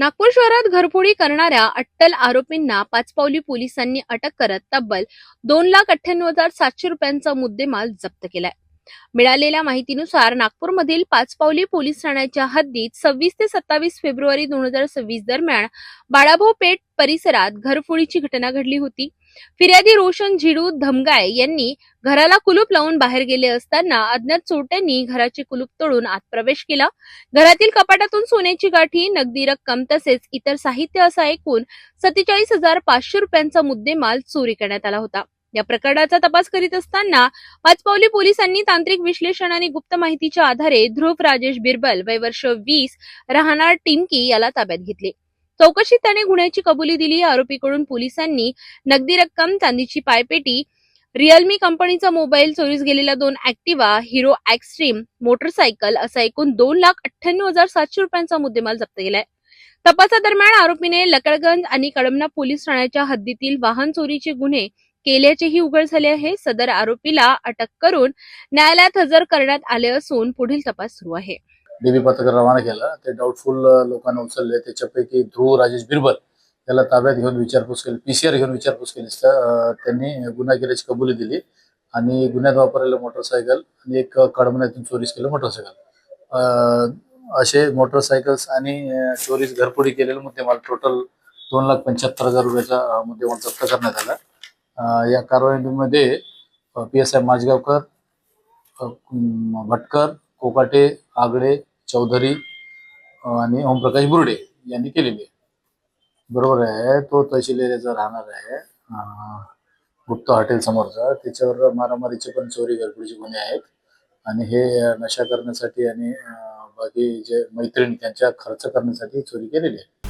नागपूर शहरात घरफोडी करणाऱ्या अट्टल आरोपींना पाचपावली पोलिसांनी अटक करत तब्बल 2,98,700 रुपयांचा मुद्देमाल जप्त केलाय. मिळालेल्या माहितीनुसार नागपूरमधील पाचपावली पोलीस ठाण्याच्या हद्दीत 26 ते 27 फेब्रुवारी 2026 दरम्यान बाळाभाऊ पेठ परिसरात घरफोडीची घटना घडली होती. फिर्यादी रोशन झिडू धमगाय यांनी घराला कुलूप लावून बाहेर गेले असताना अज्ञात चोरट्यांनी घराचे कुलूप तोडून आत प्रवेश केला. घरातील कपाटातून सोन्याची गाठी, नगदी रक्कम तसेच इतर साहित्य असा एकूण 47,500 रुपयांचा मुद्देमाल चोरी करण्यात आला होता. या प्रकरणाचा तपास करीत असताना पाचपावली पोलिसांनी तांत्रिक विश्लेषण आणि गुप्त माहितीच्या आधारे ध्रुव राजेश बिरबल वय वर्ष 20 राहणार टिमकी याला ताब्यात घेतले. चौकशीत त्याने गुन्ह्याची कबुली दिली. आरोपीकडून पोलिसांनी नगदी रक्कम, चांदीची पायपेटी, रिअलमी कंपनीचा मोबाईल, चोरीस गेलेला 2 ऍक्टिवा, हिरो एक्स्ट्रीम मोटरसायकल असा एकूण 2,98,700 रुपयांचा मुद्देमाल जप्त केलाय. तपासादरम्यान आरोपीने लकडगंज आणि कळमना पोलीस ठाण्याच्या हद्दीतील वाहन चोरीचे गुन्हे केल्याचेही उघड झाले आहे. सदर आरोपीला अटक करून न्यायालयात हजर करण्यात आले असून पुढील तपास सुरू आहे. डीबी पथकर रवाना केलं. ते डाऊटफुल लोकांना उचलले. त्याच्यापैकी ध्रुव राजेश बिरबल त्याला ताब्यात घेऊन विचारपूस केली, पीसीआर घेऊन विचारपूस केली. त्यांनी गुन्हा केल्याची कबुली दिली आणि गुन्ह्यात वापरलेलं मोटरसायकल आणि एक कडमण्यातून चोरीस केलं मोटरसायकल, असे मोटरसायकल्स आणि चोरीस घरफोडी केलेले मुद्देमाल टोटल 2,75,000 रुपयाचा मुद्देमाल जप्त करण्यात आला. या कारवाईमध्ये PSI माझगावकर, भटकर, कोकाटे, आगडे, चौधरी आणि ओमप्रकाश बुर्डे यांनी केलेली आहे. बरोबर आहे. तो तहसील एरियाचा राहणार आहे, गुप्त हॉटेल समोरचा. त्याच्यावर मारामारीचे पण चोरी घरफोडीचे गुन्हे आहेत आणि हे नशा करण्यासाठी आणि बाकी जे मैत्रिणी त्यांच्या खर्च करण्यासाठी चोरी केलेली आहे.